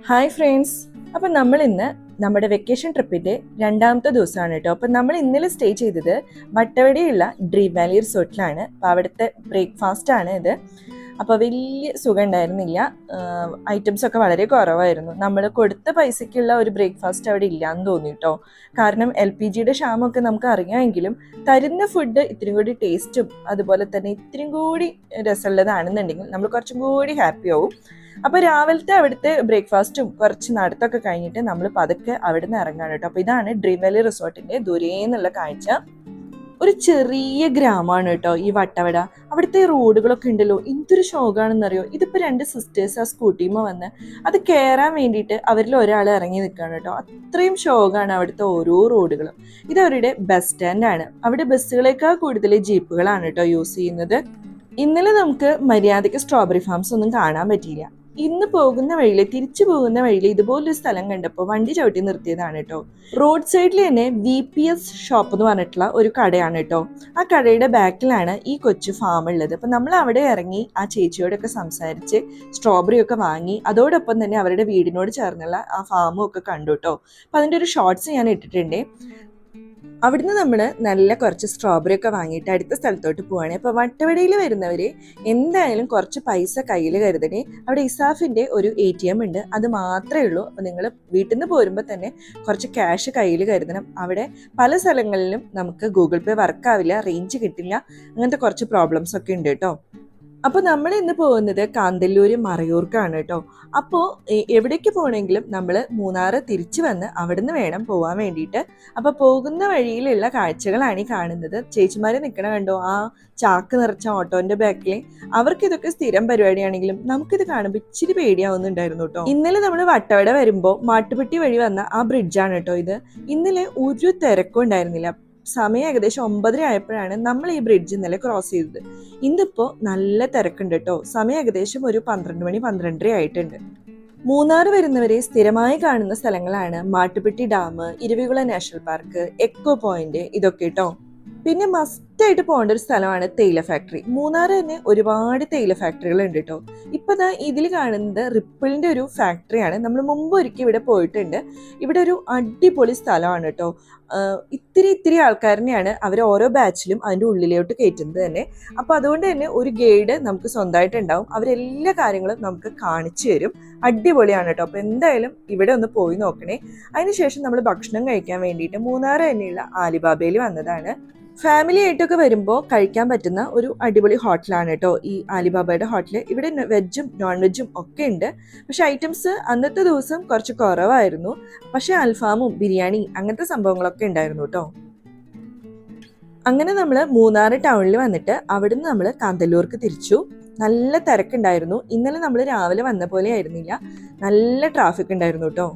Hi friends. അപ്പം നമ്മൾ ഇന്ന് നമ്മുടെ വെക്കേഷൻ ട്രിപ്പിൻ്റെ രണ്ടാമത്തെ ദിവസമാണ് കേട്ടോ. അപ്പം നമ്മൾ ഇന്നലെ സ്റ്റേ ചെയ്തത് വട്ടവടയുള്ള ഡ്രീം വാലി റിസോർട്ടിലാണ്. അപ്പോൾ അവിടുത്തെ ബ്രേക്ക്ഫാസ്റ്റ് ആണ് ഇത്. അപ്പോൾ വലിയ സുഖം ഉണ്ടായിരുന്നില്ല. ഐറ്റംസൊക്കെ വളരെ കുറവായിരുന്നു. നമ്മൾ കൊടുത്ത പൈസയ്ക്കുള്ള ഒരു ബ്രേക്ക്ഫാസ്റ്റ് അവിടെ ഇല്ലയെന്ന് തോന്നി കേട്ടോ. കാരണം LPGയുടെ ക്ഷാമമൊക്കെ നമുക്ക് അറിയാമെങ്കിലും തരുന്ന ഫുഡ് ഇത്തിരി കൂടി ടേസ്റ്റും അതുപോലെ തന്നെ ഇത്തിരി കൂടി രസമുള്ളതാണെന്നുണ്ടെങ്കിൽ നമ്മൾ കുറച്ചും കൂടി ഹാപ്പി ആവും. അപ്പോൾ രാവിലത്തെ അവിടുത്തെ ബ്രേക്ക്ഫാസ്റ്റും കുറച്ച് നടത്തൊക്കെ കഴിഞ്ഞിട്ട് നമ്മൾ പതുക്കെ അവിടെ നിന്ന് ഇറങ്ങാണ് കേട്ടോ. അപ്പോൾ ഇതാണ് ഡ്രീം വാലി റിസോർട്ടിൻ്റെ ദൂരേന്നുള്ള കാഴ്ച. ഒരു ചെറിയ ഗ്രാമമാണ് കേട്ടോ ഈ വട്ടവട. അവിടുത്തെ റോഡുകളൊക്കെ ഉണ്ടല്ലോ, എന്തൊരു ശോകമാണെന്നറിയോ. ഇതിപ്പോൾ 2 സിസ്റ്റേഴ്സ് ആ സ്കൂട്ടിയുമ്പോൾ വന്ന് അത് കയറാൻ വേണ്ടിയിട്ട് അവരിൽ ഒരാൾ ഇറങ്ങി നിൽക്കുകയാണ് കേട്ടോ. അത്രയും ശോകമാണ് അവിടുത്തെ ഓരോ റോഡുകളും. ഇത് അവരുടെ ബസ് സ്റ്റാൻഡാണ്. അവിടെ ബസ്സുകളേക്കാൾ കൂടുതൽ ജീപ്പുകളാണ് കേട്ടോ യൂസ് ചെയ്യുന്നത്. ഇന്നലെ നമുക്ക് മര്യാദയ്ക്ക് സ്ട്രോബെറി ഫാംസ് ഒന്നും കാണാൻ പറ്റിയില്ല. ഇന്ന് പോകുന്ന വഴിയിൽ, തിരിച്ചു പോകുന്ന വഴിയിൽ ഇതുപോലൊരു സ്ഥലം കണ്ടപ്പോൾ വണ്ടി ചവിട്ടി നിർത്തിയതാണ് കേട്ടോ. റോഡ് സൈഡിൽ തന്നെ VPS ഷോപ്പ് എന്ന് പറഞ്ഞിട്ടുള്ള ഒരു കടയാണ് കേട്ടോ. ആ കടയുടെ ബാക്കിലാണ് ഈ കൊച്ചു ഫാം ഉള്ളത്. അപ്പം നമ്മൾ അവിടെ ഇറങ്ങി ആ ചേച്ചിയോടൊക്കെ സംസാരിച്ച് സ്ട്രോബെറി ഒക്കെ വാങ്ങി, അതോടൊപ്പം തന്നെ അവരുടെ വീടിനോട് ചേർന്നുള്ള ആ ഫാമും ഒക്കെ കണ്ടു കേട്ടോ. അപ്പം അതിൻ്റെ ഒരു ഷോർട്സ് ഞാൻ ഇട്ടിട്ടുണ്ട്. അവിടുന്ന് നമ്മൾ നല്ല കുറച്ച് സ്ട്രോബെറി ഒക്കെ വാങ്ങിയിട്ട് അടുത്ത സ്ഥലത്തോട്ട് പോവാണ്. അപ്പോൾ വട്ടവടയിൽ വരുന്നവർ എന്തായാലും കുറച്ച് പൈസ കയ്യിൽ കരുതണേ. അവിടെ ഇസാഫിൻ്റെ ഒരു ATM ഉണ്ട്, അത് മാത്രമേ ഉള്ളൂ. അപ്പോൾ നിങ്ങൾ വീട്ടിൽ നിന്ന് പോരുമ്പോൾ തന്നെ കുറച്ച് ക്യാഷ് കയ്യിൽ കരുതണം. അവിടെ പല സ്ഥലങ്ങളിലും നമുക്ക് ഗൂഗിൾ പേ വർക്കാവില്ല, റേഞ്ച് കിട്ടില്ല, അങ്ങനത്തെ കുറച്ച് പ്രോബ്ലംസ് ഒക്കെ ഉണ്ട് കേട്ടോ. അപ്പോൾ നമ്മൾ ഇന്ന് പോകുന്നത് കാന്തല്ലൂർ മറയൂർക്കാണ് കേട്ടോ. അപ്പോൾ എവിടേക്ക് പോകണമെങ്കിലും നമ്മൾ മൂന്നാർ തിരിച്ചു വന്ന് അവിടുന്ന് വേണം പോകാൻ വേണ്ടിയിട്ട്. അപ്പോൾ പോകുന്ന വഴിയിലുള്ള കാഴ്ചകളാണ് ഈ കാണുന്നത്. ചേച്ചിമാർ നിൽക്കണ കണ്ടോ, ആ ചാക്ക് നിറച്ച ഓട്ടോൻ്റെ ബാക്കിൽ. അവർക്കിതൊക്കെ സ്ഥിരം പരിപാടിയാണെങ്കിലും നമുക്കിത് കാണുമ്പോൾ ഇച്ചിരി പേടിയാവുന്നുണ്ടായിരുന്നു കേട്ടോ. ഇന്നലെ നമ്മൾ വട്ടവട വരുമ്പോൾ മാട്ടുപ്പെട്ടി വഴി വന്ന ആ ബ്രിഡ്ജാണ് കേട്ടോ ഇത്. ഇന്നലെ ഒരു തിരക്കും ഉണ്ടായിരുന്നില്ല. സമയം ഏകദേശം 9:30 ആയപ്പോഴാണ് നമ്മൾ ഈ ബ്രിഡ്ജ് ഇന്നലെ ക്രോസ് ചെയ്തത്. ഇന്നിപ്പോൾ നല്ല തിരക്കുണ്ട് കേട്ടോ. സമയം ഏകദേശം ഒരു 12 മണി 12:30 ആയിട്ടുണ്ട്. മൂന്നാർ വരുന്നവരെ സ്ഥിരമായി കാണുന്ന സ്ഥലങ്ങളാണ് Mattupetty dam, Eravikulam national park, echo point, ഇതൊക്കെ കേട്ടോ. പിന്നെ മസ്റ്റായിട്ട് പോകേണ്ട ഒരു സ്ഥലമാണ് തേയില ഫാക്ടറി. മൂന്നാർ തന്നെ ഒരുപാട് തേയില ഫാക്ടറികൾ ഉണ്ട് കേട്ടോ. ഇപ്പം ഇതിൽ കാണുന്നത് റിപ്പിളിൻ്റെ ഒരു ഫാക്ടറിയാണ്. നമ്മൾ മുമ്പ് ഒരിക്കൽ ഇവിടെ പോയിട്ടുണ്ട്. ഇവിടെ ഒരു അടിപൊളി സ്ഥലമാണ് കേട്ടോ. ഇത്തിരി ആൾക്കാരനെയാണ് അവർ ഓരോ ബാച്ചിലും അതിൻ്റെ ഉള്ളിലോട്ട് കയറ്റുന്നത് തന്നെ. അപ്പോൾ അതുകൊണ്ട് തന്നെ ഒരു ഗൈഡ് നമുക്ക് സ്വന്തമായിട്ട് ഉണ്ടാവും. അവരെല്ലാ കാര്യങ്ങളും നമുക്ക് കാണിച്ചു തരും. അടിപൊളിയാണ് കേട്ടോ. അപ്പോൾ എന്തായാലും ഇവിടെ ഒന്ന് പോയി നോക്കണേ. അതിനുശേഷം നമ്മൾ ഭക്ഷണം കഴിക്കാൻ വേണ്ടിയിട്ട് മൂന്നാർ തന്നെയുള്ള ആലിബാബയിൽ വന്നതാണ്. ഫാമിലി ആയിട്ടൊക്കെ വരുമ്പോൾ കഴിക്കാൻ പറ്റുന്ന ഒരു അടിപൊളി ഹോട്ടലാണ് കേട്ടോ ഈ ആലിബാബയുടെ ഹോട്ടൽ. ഇവിടെ വെജും നോൺ വെജും ഒക്കെ ഉണ്ട്. പക്ഷെ ഐറ്റംസ് അന്നത്തെ ദിവസം കുറച്ച് കുറവായിരുന്നു. പക്ഷെ അൽഫാമും ബിരിയാണി അങ്ങനത്തെ സംഭവങ്ങളൊക്കെ ഉണ്ടായിരുന്നു കേട്ടോ. അങ്ങനെ നമ്മൾ മൂന്നാർ ടൗണിൽ വന്നിട്ട് അവിടുന്ന് നമ്മൾ കാന്തല്ലൂർക്ക് തിരിച്ചു. നല്ല തിരക്കുണ്ടായിരുന്നു. ഇന്നലെ നമ്മൾ രാവിലെ വന്ന പോലെ ആയിരുന്നില്ല, നല്ല ട്രാഫിക് ഉണ്ടായിരുന്നു കേട്ടോ.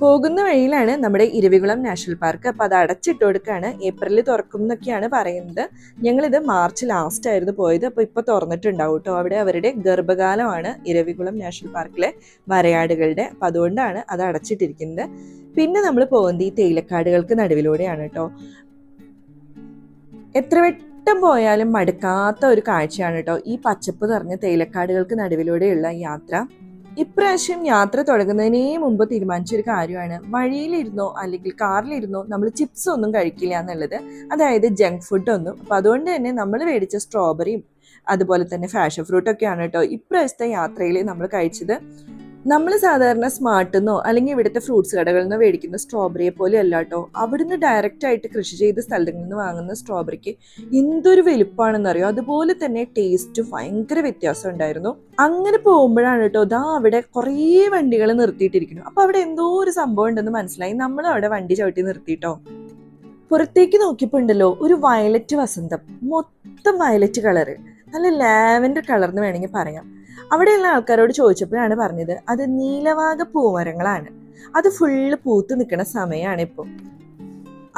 പോകുന്ന വഴിയിലാണ് നമ്മുടെ ഇരവികുളം നാഷണൽ പാർക്ക്. അപ്പോൾ അത് അടച്ചിട്ട് കൊടുക്കുകയാണ്. ഏപ്രിലിൽ തുറക്കും എന്നൊക്കെയാണ് പറയുന്നത്. ഞങ്ങളിത് മാർച്ച് ലാസ്റ്റ് ആയിരുന്നു പോയത്. അപ്പോൾ ഇപ്പോൾ തുറന്നിട്ടുണ്ടാവും കേട്ടോ. അവിടെ അവരുടെ ഗർഭകാലമാണ് ഇരവികുളം നാഷണൽ പാർക്കിലെ വരയാടുകളുടെ. അപ്പോൾ അതുകൊണ്ടാണ് അത് അടച്ചിട്ടിരിക്കുന്നത്. പിന്നെ നമ്മൾ പോകുന്നത് ഈ തേയിലക്കാടുകൾക്ക് നടുവിലൂടെയാണ് കേട്ടോ. എത്ര വട്ടം പോയാലും മടുക്കാത്ത ഒരു കാഴ്ചയാണ് കേട്ടോ ഈ പച്ചപ്പ് നിറഞ്ഞ തേയിലക്കാടുകൾക്ക് നടുവിലൂടെയുള്ള യാത്ര. ഇപ്രാവശ്യം യാത്ര തുടങ്ങുന്നതിനേ മുമ്പ് തീരുമാനിച്ചൊരു കാര്യമാണ്, വഴിയിലിരുന്നോ അല്ലെങ്കിൽ കാറിലിരുന്നോ നമ്മൾ ചിപ്സ് ഒന്നും കഴിക്കില്ല എന്നുള്ളത്. അതായത് ജങ്ക് ഫുഡൊന്നും. അപ്പോൾ അതുകൊണ്ട് തന്നെ നമ്മൾ മേടിച്ച സ്ട്രോബെറിയും അതുപോലെ തന്നെ ഫാഷൻ ഫ്രൂട്ടൊക്കെയാണ് കേട്ടോ ഇപ്രാവശ്യത്തെ യാത്രയിൽ നമ്മൾ കഴിച്ചത്. നമ്മൾ സാധാരണ സ്മാർട്ടെന്നോ അല്ലെങ്കിൽ ഇവിടുത്തെ ഫ്രൂട്ട്സ് കടകളിൽ നിന്നോ മേടിക്കുന്ന സ്ട്രോബെറിയെ പോലെ അല്ല കേട്ടോ. അവിടുന്ന് ഡയറക്റ്റായിട്ട് കൃഷി ചെയ്ത സ്ഥലങ്ങളിൽ നിന്ന് വാങ്ങുന്ന സ്ട്രോബെറിക്ക് എന്തൊരു വലുപ്പമാണെന്നറിയോ. അതുപോലെ തന്നെ ടേസ്റ്റ് ഭയങ്കര വ്യത്യാസം ഉണ്ടായിരുന്നു. അങ്ങനെ പോകുമ്പോഴാണ് കേട്ടോ അവിടെ കുറേ വണ്ടികൾ നിർത്തിയിട്ടിരിക്കുന്നു. അപ്പോൾ അവിടെ എന്തോ ഒരു സംഭവം ഉണ്ടെന്ന് മനസ്സിലായി. നമ്മൾ അവിടെ വണ്ടി ചവിട്ടി നിർത്തിയിട്ടോ. പുറത്തേക്ക് നോക്കിയപ്പോൾ ഉണ്ടല്ലോ ഒരു വയലറ്റ് വസന്തം, മൊത്തം വയലറ്റ് കളറ്, നല്ല ലാവൻഡർ കളർന്ന് വേണമെങ്കിൽ പറയാം. അവിടെയുള്ള ആൾക്കാരോട് ചോദിച്ചപ്പോഴാണ് പറഞ്ഞത് അത് നീലവാഗ പൂമരങ്ങളാണ്. അത് ഫുള്ള് പൂത്ത് നിൽക്കുന്ന സമയമാണ് ഇപ്പോൾ.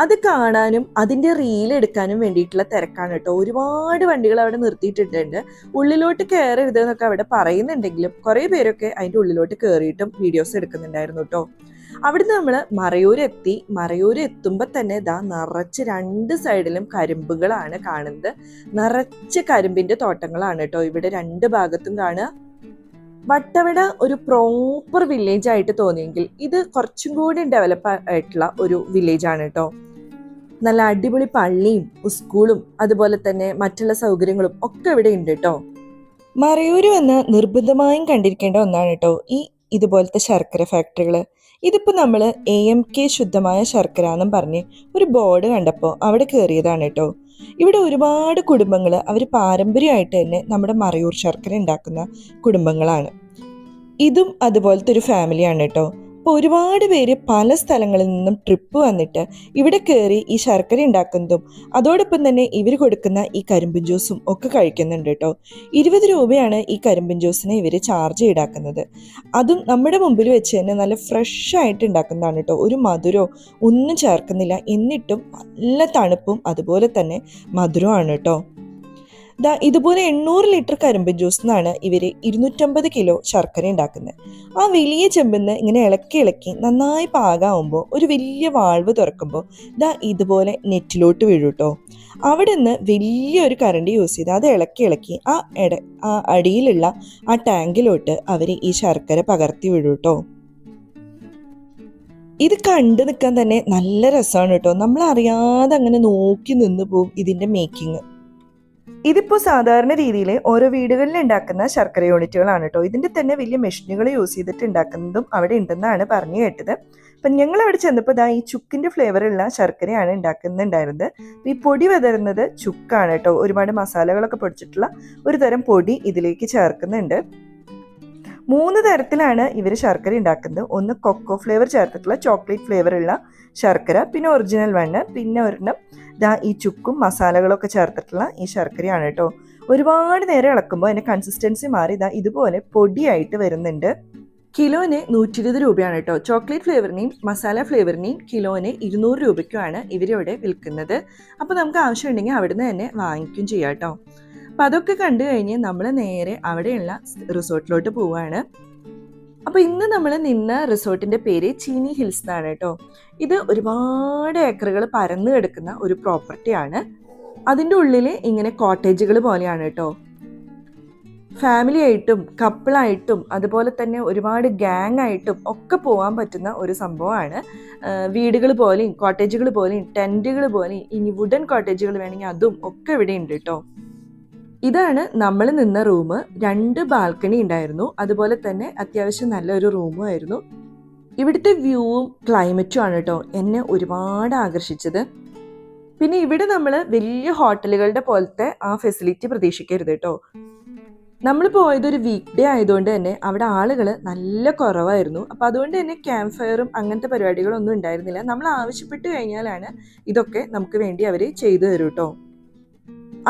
അത് കാണാനും അതിൻ്റെ റീലെടുക്കാനും വേണ്ടിയിട്ടുള്ള തിരക്കാണ് കേട്ടോ. ഒരുപാട് വണ്ടികൾ അവിടെ നിർത്തിയിട്ടിട്ടുണ്ട്. ഉള്ളിലോട്ട് കയറരുത് എന്നൊക്കെ അവിടെ പറയുന്നുണ്ടെങ്കിലും കുറേ പേരൊക്കെ അതിൻ്റെ ഉള്ളിലോട്ട് കയറിയിട്ടും വീഡിയോസ് എടുക്കുന്നുണ്ടായിരുന്നു കേട്ടോ. അവിടുന്ന് നമ്മൾ മറയൂർ എത്തുമ്പോൾ തന്നെ നിറച്ച് 2 സൈഡിലും കരിമ്പുകളാണ് കാണുന്നത്. നിറച്ച് കരിമ്പിൻ്റെ തോട്ടങ്ങളാണ് കേട്ടോ ഇവിടെ 2 ഭാഗത്തും കാണുക. വട്ടവട ഒരു പ്രോപ്പർ വില്ലേജ് ആയിട്ട് തോന്നിയെങ്കിൽ ഇത് കുറച്ചും കൂടി ഡെവലപ്പ് ആയിട്ടുള്ള ഒരു വില്ലേജ് ആണ് കേട്ടോ. നല്ല അടിപൊളി പള്ളിയും സ്കൂളും അതുപോലെ തന്നെ മറ്റുള്ള സൗകര്യങ്ങളും ഒക്കെ ഇവിടെ ഉണ്ട് കേട്ടോ. മറയൂര് വന്ന് നിർബന്ധമായും കണ്ടിരിക്കേണ്ട ഒന്നാണ് കേട്ടോ ഈ ഇതുപോലത്തെ ശർക്കര ഫാക്ടറികൾ. ഇതിപ്പോൾ നമ്മൾ AMK ശുദ്ധമായ ശർക്കര എന്നും പറഞ്ഞ് ഒരു ബോർഡ് കണ്ടപ്പോൾ അവിടെ കയറിയതാണ് കേട്ടോ. ഇവിടെ ഒരുപാട് കുടുംബങ്ങൾ അവർ പാരമ്പര്യമായിട്ട് തന്നെ നമ്മുടെ മറയൂർ ശർക്കര ഉണ്ടാക്കുന്ന കുടുംബങ്ങളാണ്. ഇതും അതുപോലത്തെ ഒരു ഫാമിലിയാണ് കേട്ടോ. അപ്പോൾ ഒരുപാട് പേര് പല സ്ഥലങ്ങളിൽ നിന്നും ട്രിപ്പ് വന്നിട്ട് ഇവിടെ കയറി ഈ ശർക്കര ഉണ്ടാക്കുന്നതും അതോടൊപ്പം തന്നെ ഇവർ കൊടുക്കുന്ന ഈ കരിമ്പിൻ ജ്യൂസും ഒക്കെ കഴിക്കുന്നുണ്ട് കേട്ടോ. 20 രൂപയാണ് ഈ കരിമ്പിൻ ജ്യൂസിന് ഇവർ ചാർജ് ഈടാക്കുന്നത്. അതും നമ്മുടെ മുമ്പിൽ വെച്ച് തന്നെ നല്ല ഫ്രഷ് ആയിട്ട് ഉണ്ടാക്കുന്നതാണ് കേട്ടോ. ഒരു മധുരമോ ഒന്നും ചേർക്കുന്നില്ല, എന്നിട്ടും നല്ല തണുപ്പും അതുപോലെ തന്നെ മധുരമാണ് കേട്ടോ. ഇതുപോലെ 800 ലിറ്റർ കരിമ്പിൻ ജ്യൂസ് എന്നാണ് ഇവർ 250 കിലോ ശർക്കര ഉണ്ടാക്കുന്നത്. ആ വലിയ ചെമ്പിന്ന് ഇങ്ങനെ ഇളക്കി ഇളക്കി നന്നായി പാകാവുമ്പോൾ ഒരു വലിയ വാൾവ് തുറക്കുമ്പോൾ ഇതുപോലെ നെറ്റിലോട്ട് വീഴും കേട്ടോ. അവിടെ നിന്ന് വലിയൊരു കറണ്ട് യൂസ് ചെയ്ത് അത് ഇളക്കി ഇളക്കി ആ അടിയിലുള്ള ആ ടാങ്കിലോട്ട് അവർ ഈ ശർക്കര പകർത്തി വിടും കേട്ടോ. ഇത് കണ്ടു നിൽക്കാൻ തന്നെ നല്ല രസമാണ് കേട്ടോ. നമ്മൾ അറിയാതെ അങ്ങനെ നോക്കി നിന്ന് പോവും ഇതിൻ്റെ മേക്കിങ്. ഇതിപ്പോൾ സാധാരണ രീതിയിൽ ഓരോ വീടുകളിൽ ഉണ്ടാക്കുന്ന ശർക്കര യൂണിറ്റുകളാണ് കേട്ടോ. ഇതിൻ്റെ തന്നെ വലിയ മെഷീനുകൾ യൂസ് ചെയ്തിട്ട് ഉണ്ടാക്കുന്നതും അവിടെ ഉണ്ടെന്നാണ് പറഞ്ഞു കേട്ടത്. അപ്പം ഞങ്ങൾ അവിടെ ചെന്നപ്പോൾ ഈ ചുക്കിൻ്റെ ഫ്ലേവറുള്ള ശർക്കരയാണ് ഉണ്ടാക്കുന്നുണ്ടായിരുന്നത്. ഈ പൊടി വിതറുന്നത് ചുക്കാണ് കേട്ടോ. ഒരുപാട് മസാലകളൊക്കെ പൊടിച്ചിട്ടുള്ള ഒരു തരം പൊടി ഇതിലേക്ക് ചേർക്കുന്നുണ്ട്. 3 തരത്തിലാണ് ഇവർ ശർക്കര ഉണ്ടാക്കുന്നത്. ഒന്ന് കൊക്കോ ഫ്ലേവർ ചേർത്തിട്ടുള്ള ചോക്ലേറ്റ് ഫ്ലേവറുള്ള ശർക്കര, പിന്നെ ഒറിജിനൽ വണ്ണ്, പിന്നെ ഒരെണ്ണം ഈ ചുക്കും മസാലകളൊക്കെ ചേർത്തിട്ടുള്ള ഈ ശർക്കരയാണ് കേട്ടോ. ഒരുപാട് നേരം ഇളക്കുമ്പോൾ അതിൻ്റെ കൺസിസ്റ്റൻസി മാറി ഇതുപോലെ പൊടിയായിട്ട് വരുന്നുണ്ട്. കിലോന് 120 രൂപയാണ് കേട്ടോ. ചോക്ലേറ്റ് ഫ്ലേവറിനെയും മസാല ഫ്ലേവറിനെയും കിലോന് 200 രൂപയ്ക്കുമാണ് ഇവരിവിടെ വിൽക്കുന്നത്. അപ്പോൾ നമുക്ക് ആവശ്യമുണ്ടെങ്കിൽ അവിടുന്ന് തന്നെ വാങ്ങിക്കും ചെയ്യാം കേട്ടോ. അപ്പം അതൊക്കെ കണ്ടു കഴിഞ്ഞ് നമ്മൾ നേരെ അവിടെയുള്ള റിസോർട്ടിലോട്ട് പോവുകയാണ്. അപ്പോൾ ഇന്ന് നമ്മൾ നിന്ന റിസോർട്ടിൻ്റെ പേര് ചീനി ഹിൽസ് എന്നാണ് കേട്ടോ. ഇത് ഒരുപാട് ഏക്കറുകൾ പരന്നു കിടക്കുന്ന ഒരു പ്രോപ്പർട്ടിയാണ്. അതിൻ്റെ ഉള്ളിൽ ഇങ്ങനെ കോട്ടേജുകൾ പോലെയാണ് കേട്ടോ. ഫാമിലി ആയിട്ടും കപ്പിളായിട്ടും അതുപോലെ തന്നെ ഒരുപാട് ഗ്യാങ് ആയിട്ടും ഒക്കെ പോകാൻ പറ്റുന്ന ഒരു സംഭവമാണ്. വീടുകൾ പോലെയും കോട്ടേജുകൾ പോലെയും ടെൻറ്റുകൾ പോലെയും ഇനി വുഡൻ കോട്ടേജുകൾ വേണമെങ്കിൽ അതും ഒക്കെ ഇവിടെ ഉണ്ട് കേട്ടോ. ഇതാണ് നമ്മൾ നിന്ന റൂം. 2 ബാൽക്കണി ഉണ്ടായിരുന്നു. അതുപോലെ തന്നെ അത്യാവശ്യം നല്ലൊരു റൂമും ആയിരുന്നു. ഇവിടുത്തെ വ്യൂവും ക്ലൈമറ്റും ആണ് കേട്ടോ എന്നെ ഒരുപാട് ആകർഷിച്ചത്. പിന്നെ ഇവിടെ നമ്മൾ വലിയ ഹോട്ടലുകളുടെ പോലത്തെ ആ ഫെസിലിറ്റി പ്രതീക്ഷിക്കരുത് കേട്ടോ. നമ്മൾ പോയത് ഒരു വീക്ക് ഡേ ആയതുകൊണ്ട് തന്നെ അവിടെ ആളുകൾ നല്ല കുറവായിരുന്നു. അപ്പോൾ അതുകൊണ്ട് തന്നെ ക്യാമ്പ് ഫയറും അങ്ങനത്തെ പരിപാടികളൊന്നും ഉണ്ടായിരുന്നില്ല. നമ്മൾ ആവശ്യപ്പെട്ട് കഴിഞ്ഞാലാണ് ഇതൊക്കെ നമുക്ക് വേണ്ടി അവർ ചെയ്തു തരും കേട്ടോ.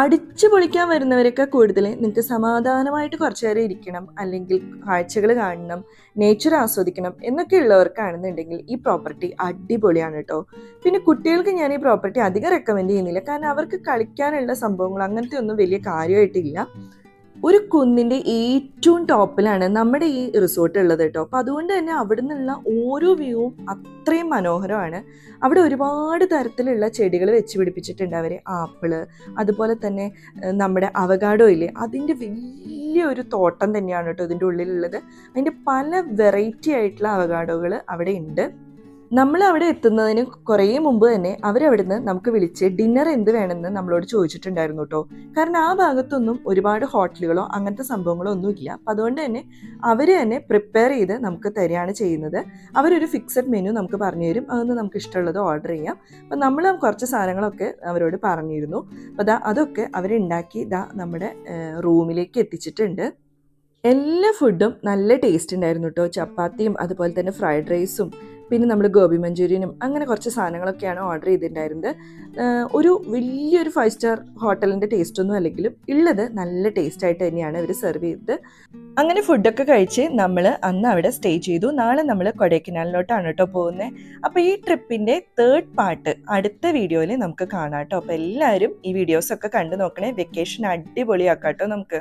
അടിച്ചു പൊളിക്കാൻ വരുന്നവരൊക്കെ കൂടുതൽ നിങ്ങൾക്ക് സമാധാനമായിട്ട് കുറച്ചു നേരം ഇരിക്കണം, അല്ലെങ്കിൽ കാഴ്ചകൾ കാണണം, നേച്ചർ ആസ്വദിക്കണം എന്നൊക്കെ ഉള്ളവർക്കാണെന്നുണ്ടെങ്കിൽ ഈ പ്രോപ്പർട്ടി അടിപൊളിയാണ് കേട്ടോ. പിന്നെ കുട്ടികൾക്ക് ഞാൻ ഈ പ്രോപ്പർട്ടി അധികം റെക്കമെൻഡ് ചെയ്യുന്നില്ല, കാരണം അവർക്ക് കളിക്കാനുള്ള സംഭവങ്ങൾ അങ്ങനത്തെ ഒന്നും വലിയ കാര്യമായിട്ടില്ല. ഒരു കുന്നിൻ്റെ ഏറ്റവും ടോപ്പിലാണ് നമ്മുടെ ഈ റിസോർട്ട് ഉള്ളത് കേട്ടോ. അപ്പോൾ അതുകൊണ്ട് തന്നെ അവിടെ നിന്നുള്ള ഓരോ വ്യൂവും അത്രയും മനോഹരമാണ്. അവിടെ ഒരുപാട് തരത്തിലുള്ള ചെടികൾ വെച്ച് പിടിപ്പിച്ചിട്ടുണ്ട് അവർ. ആപ്പിള്, അതുപോലെ തന്നെ നമ്മുടെ അവകാഡോ ഇല്ലേ, അതിൻ്റെ വലിയൊരു തോട്ടം തന്നെയാണ് കേട്ടോ ഇതിൻ്റെ ഉള്ളിലുള്ളത്. അതിൻ്റെ പല വെറൈറ്റി ആയിട്ടുള്ള അവകാഡോകൾ അവിടെ ഉണ്ട്. നമ്മൾ അവിടെ എത്തുന്നതിന് കുറേ മുമ്പ് തന്നെ അവരവിടുന്ന് നമുക്ക് വിളിച്ച് ഡിന്നർ എന്ത് വേണമെന്ന് നമ്മളോട് ചോദിച്ചിട്ടുണ്ടായിരുന്നു കേട്ടോ. കാരണം ആ ഭാഗത്തൊന്നും ഒരുപാട് ഹോട്ടലുകളോ അങ്ങനത്തെ സംഭവങ്ങളോ ഒന്നുമില്ല. അപ്പം അതുകൊണ്ട് തന്നെ അവർ തന്നെ പ്രിപ്പയർ ചെയ്ത് നമുക്ക് തരികയാണ് ചെയ്യുന്നത്. അവരൊരു ഫിക്സഡ് മെനു നമുക്ക് പറഞ്ഞു തരും. അതൊന്ന് നമുക്ക് ഇഷ്ടമുള്ളത് ഓർഡർ ചെയ്യാം. അപ്പം നമ്മൾ കുറച്ച് സാധനങ്ങളൊക്കെ അവരോട് പറഞ്ഞിരുന്നു. അപ്പോൾ അതൊക്കെ അവരുണ്ടാക്കി നമ്മുടെ റൂമിലേക്ക് എത്തിച്ചിട്ടുണ്ട്. എല്ലാ ഫുഡും നല്ല ടേസ്റ്റ് ഉണ്ടായിരുന്നു കേട്ടോ. ചപ്പാത്തിയും അതുപോലെ തന്നെ ഫ്രൈഡ് റൈസും പിന്നെ നമ്മൾ ഗോബി മഞ്ചൂരിയനും അങ്ങനെ കുറച്ച് സാധനങ്ങളൊക്കെയാണ് ഓർഡർ ചെയ്തിട്ടുണ്ടായിരുന്നത്. ഒരു വലിയൊരു 5 സ്റ്റാർ ഹോട്ടലിൻ്റെ ടേസ്റ്റൊന്നും അല്ലെങ്കിലും ഉള്ളത് നല്ല ടേസ്റ്റായിട്ട് തന്നെയാണ് ഇവർ സെർവ് ചെയ്തത്. അങ്ങനെ ഫുഡൊക്കെ കഴിച്ച് നമ്മൾ അന്ന് അവിടെ സ്റ്റേ ചെയ്തു. നാളെ നമ്മൾ കൊടൈക്കനാലിലോട്ടാണ് കേട്ടോ പോകുന്നത്. അപ്പോൾ ഈ ട്രിപ്പിൻ്റെ 3rd പാർട്ട് അടുത്ത വീഡിയോയിൽ നമുക്ക് കാണാം കേട്ടോ. അപ്പോൾ എല്ലാവരും ഈ വീഡിയോസൊക്കെ കണ്ടു നോക്കണേ. വെക്കേഷൻ അടിപൊളിയാക്കാം കേട്ടോ നമുക്ക്.